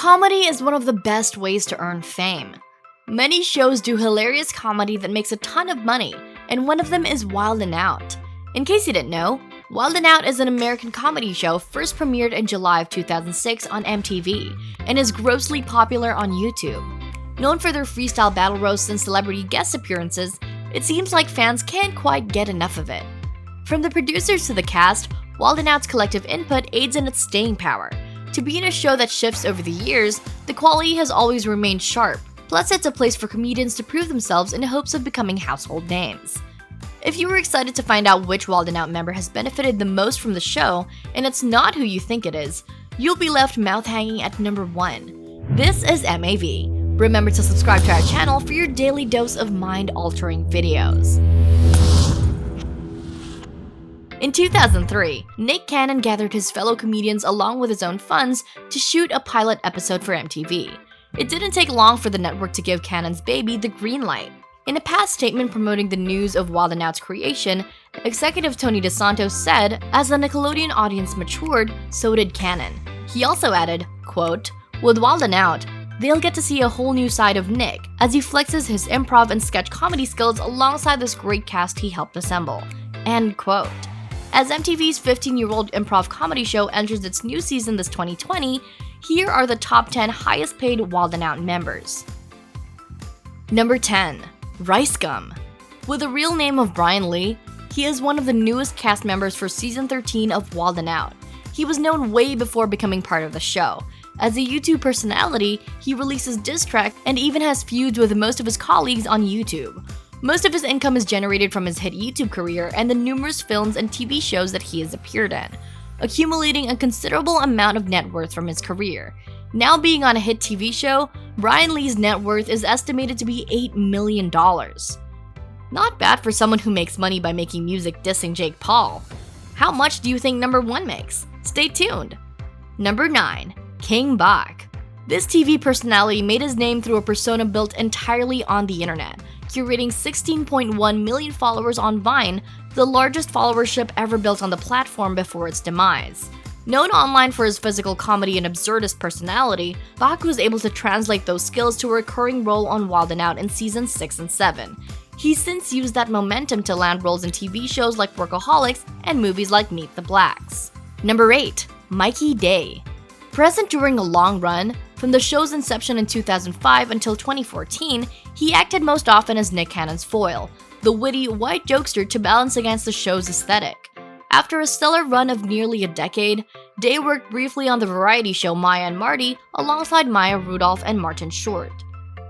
Comedy is one of the best ways to earn fame. Many shows do hilarious comedy that makes a ton of money, and one of them is Wild 'N Out. In case you didn't know, Wild 'N Out is an American comedy show first premiered in July of 2006 on MTV, and is grossly popular on YouTube. Known for their freestyle battle roasts and celebrity guest appearances, it seems like fans can't quite get enough of it. From the producers to the cast, Wild 'N Out's collective input aids in its staying power. To be in a show that shifts over the years, the quality has always remained sharp, plus it's a place for comedians to prove themselves in hopes of becoming household names. If you were excited to find out which Wild 'N Out member has benefited the most from the show, and it's not who you think it is, you'll be left mouth-hanging at number 1. This is MAV. Remember to subscribe to our channel for your daily dose of mind-altering videos. In 2003, Nick Cannon gathered his fellow comedians along with his own funds to shoot a pilot episode for MTV. It didn't take long for the network to give Cannon's baby the green light. In a past statement promoting the news of Wild 'N Out's creation, executive Tony DeSanto said, "As the Nickelodeon audience matured, so did Cannon." He also added, quote, "With Wild 'N Out, they'll get to see a whole new side of Nick as he flexes his improv and sketch comedy skills alongside this great cast he helped assemble." End quote. As MTV's 15-year-old improv comedy show enters its new season this 2020, here are the top 10 highest paid Wild 'N Out members. Number 10. Rice Gum. With the real name of Brian Lee, he is one of the newest cast members for season 13 of Wild 'N Out. He was known way before becoming part of the show. As a YouTube personality, he releases diss tracks and even has feuds with most of his colleagues on YouTube. Most of his income is generated from his hit YouTube career and the numerous films and TV shows that he has appeared in, accumulating a considerable amount of net worth from his career. Now being on a hit TV show, Brian Lee's net worth is estimated to be $8 million. Not bad for someone who makes money by making music dissing Jake Paul. How much do you think number 1 makes? Stay tuned. Number 9. King Bach. This TV personality made his name through a persona built entirely on the internet, curating 16.1 million followers on Vine, the largest followership ever built on the platform before its demise. Known online for his physical comedy and absurdist personality, Bach was able to translate those skills to a recurring role on Wild 'N Out in seasons 6 and 7. He's since used that momentum to land roles in TV shows like Workaholics and movies like Meet the Blacks. Number 8. Mikey Day. Present during a long run, from the show's inception in 2005 until 2014, he acted most often as Nick Cannon's foil, the witty, white jokester to balance against the show's aesthetic. After a stellar run of nearly a decade, Day worked briefly on the variety show Maya and Marty alongside Maya Rudolph and Martin Short.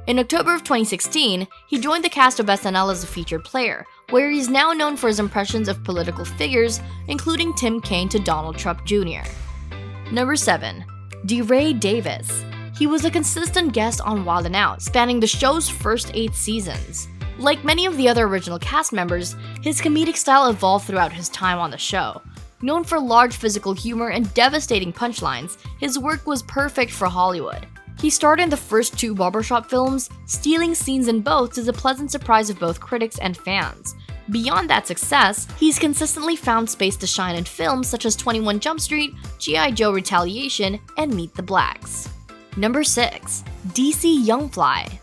In October of 2016, he joined the cast of SNL as a featured player, where he's now known for his impressions of political figures, including Tim Kaine to Donald Trump Jr. Number 7. DeRay Davis. He was a consistent guest on Wild 'N Out, spanning the show's first 8 seasons. Like many of the other original cast members, his comedic style evolved throughout his time on the show. Known for large physical humor and devastating punchlines, his work was perfect for Hollywood. He starred in the first 2 barbershop films, stealing scenes in both to the pleasant surprise of both critics and fans. Beyond that success, he's consistently found space to shine in films such as 21 Jump Street, G.I. Joe Retaliation, and Meet the Blacks. Number 6. DC Youngfly.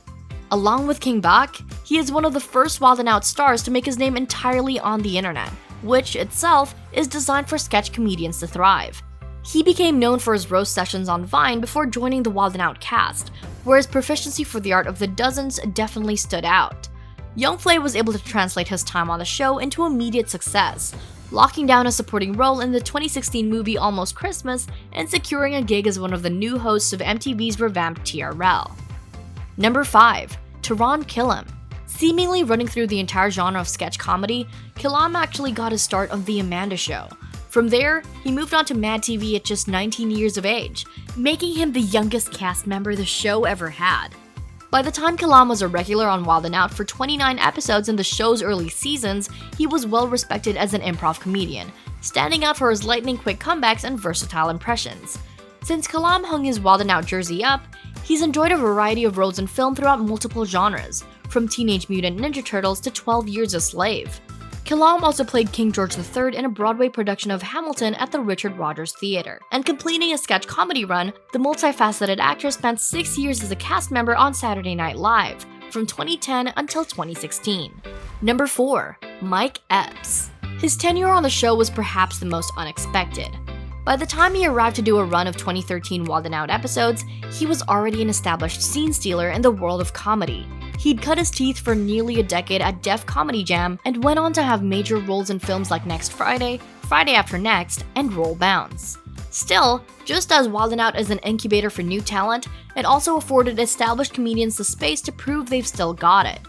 Along with King Bach, he is one of the first Wild 'N Out stars to make his name entirely on the internet, which itself is designed for sketch comedians to thrive. He became known for his roast sessions on Vine before joining the Wild 'N Out cast, where his proficiency for the art of the dozens definitely stood out. Youngfly was able to translate his time on the show into immediate success, locking down a supporting role in the 2016 movie Almost Christmas and securing a gig as one of the new hosts of MTV's revamped TRL. Number 5. Taran Killam. Seemingly running through the entire genre of sketch comedy, Killam actually got his start on The Amanda Show. From there, he moved on to Mad TV at just 19 years of age, making him the youngest cast member the show ever had. By the time Killam was a regular on Wild 'N Out for 29 episodes in the show's early seasons, he was well respected as an improv comedian, standing out for his lightning-quick comebacks and versatile impressions. Since Killam hung his Wild 'N Out jersey up, he's enjoyed a variety of roles in film throughout multiple genres, from Teenage Mutant Ninja Turtles to 12 Years a Slave. Killam also played King George III in a Broadway production of Hamilton at the Richard Rodgers Theatre. And completing a sketch comedy run, the multifaceted actor spent 6 years as a cast member on Saturday Night Live, from 2010 until 2016. Number 4. Mike Epps. His tenure on the show was perhaps the most unexpected. By the time he arrived to do a run of 2013 Wild 'N Out episodes, he was already an established scene stealer in the world of comedy. He'd cut his teeth for nearly a decade at Def Comedy Jam and went on to have major roles in films like Next Friday, Friday After Next, and Roll Bounce. Still, just as Wild 'N Out is an incubator for new talent, it also afforded established comedians the space to prove they've still got it.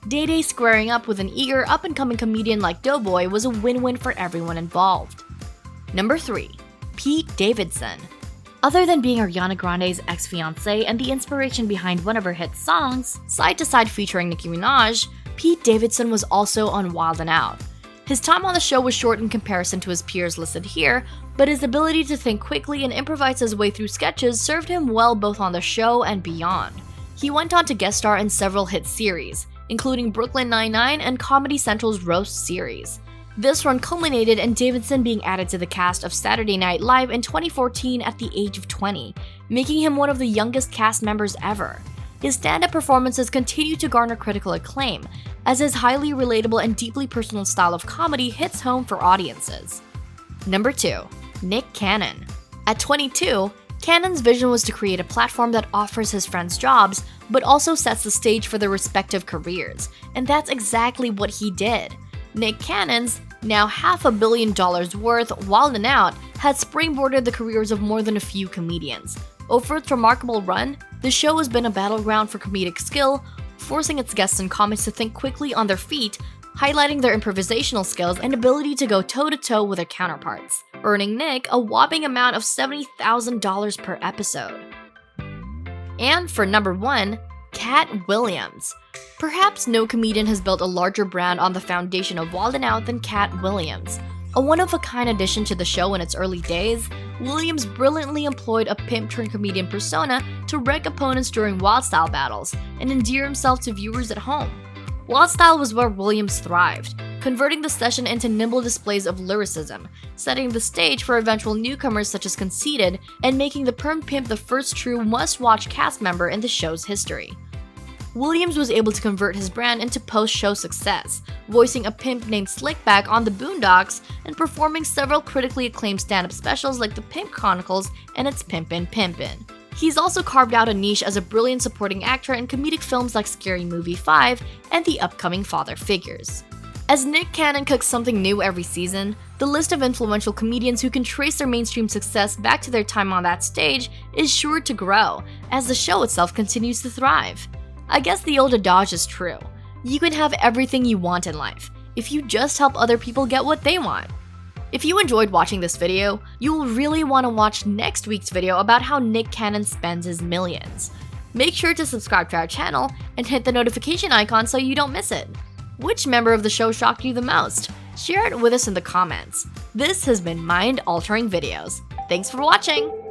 Day Day squaring up with an eager, up-and-coming comedian like Doughboy was a win-win for everyone involved. Number 3. Pete Davidson. Other than being Ariana Grande's ex-fiancé and the inspiration behind one of her hit songs, Side to Side featuring Nicki Minaj, Pete Davidson was also on Wild 'N Out. His time on the show was short in comparison to his peers listed here, but his ability to think quickly and improvise his way through sketches served him well both on the show and beyond. He went on to guest star in several hit series, including Brooklyn Nine-Nine and Comedy Central's Roast series. This run culminated in Davidson being added to the cast of Saturday Night Live in 2014 at the age of 20, making him one of the youngest cast members ever. His stand-up performances continue to garner critical acclaim, as his highly relatable and deeply personal style of comedy hits home for audiences. Number 2. Nick Cannon. At 22, Cannon's vision was to create a platform that offers his friends jobs, but also sets the stage for their respective careers, and that's exactly what he did. Nick Cannon's, now $500 million worth, Wild 'N Out, had springboarded the careers of more than a few comedians. Over its remarkable run, the show has been a battleground for comedic skill, forcing its guests and comics to think quickly on their feet, highlighting their improvisational skills and ability to go toe-to-toe with their counterparts, earning Nick a whopping amount of $70,000 per episode. And for number 1, Cat Williams. Perhaps no comedian has built a larger brand on the foundation of Wild 'N Out than Cat Williams. A one-of-a-kind addition to the show in its early days, Williams brilliantly employed a pimp-turned-comedian persona to wreck opponents during Wildstyle battles and endear himself to viewers at home. Wildstyle was where Williams thrived, converting the session into nimble displays of lyricism, setting the stage for eventual newcomers such as Conceited, and making the Perm Pimp the first true must-watch cast member in the show's history. Williams was able to convert his brand into post-show success, voicing a pimp named Slickback on The Boondocks and performing several critically acclaimed stand-up specials like The Pimp Chronicles and It's Pimpin' Pimpin'. He's also carved out a niche as a brilliant supporting actor in comedic films like Scary Movie 5 and the upcoming Father Figures. As Nick Cannon cooks something new every season, the list of influential comedians who can trace their mainstream success back to their time on that stage is sure to grow, as the show itself continues to thrive. I guess the old adage is true. You can have everything you want in life, if you just help other people get what they want. If you enjoyed watching this video, you'll really want to watch next week's video about how Nick Cannon spends his millions. Make sure to subscribe to our channel and hit the notification icon so you don't miss it. Which member of the show shocked you the most? Share it with us in the comments. This has been Mind Altering Videos. Thanks for watching!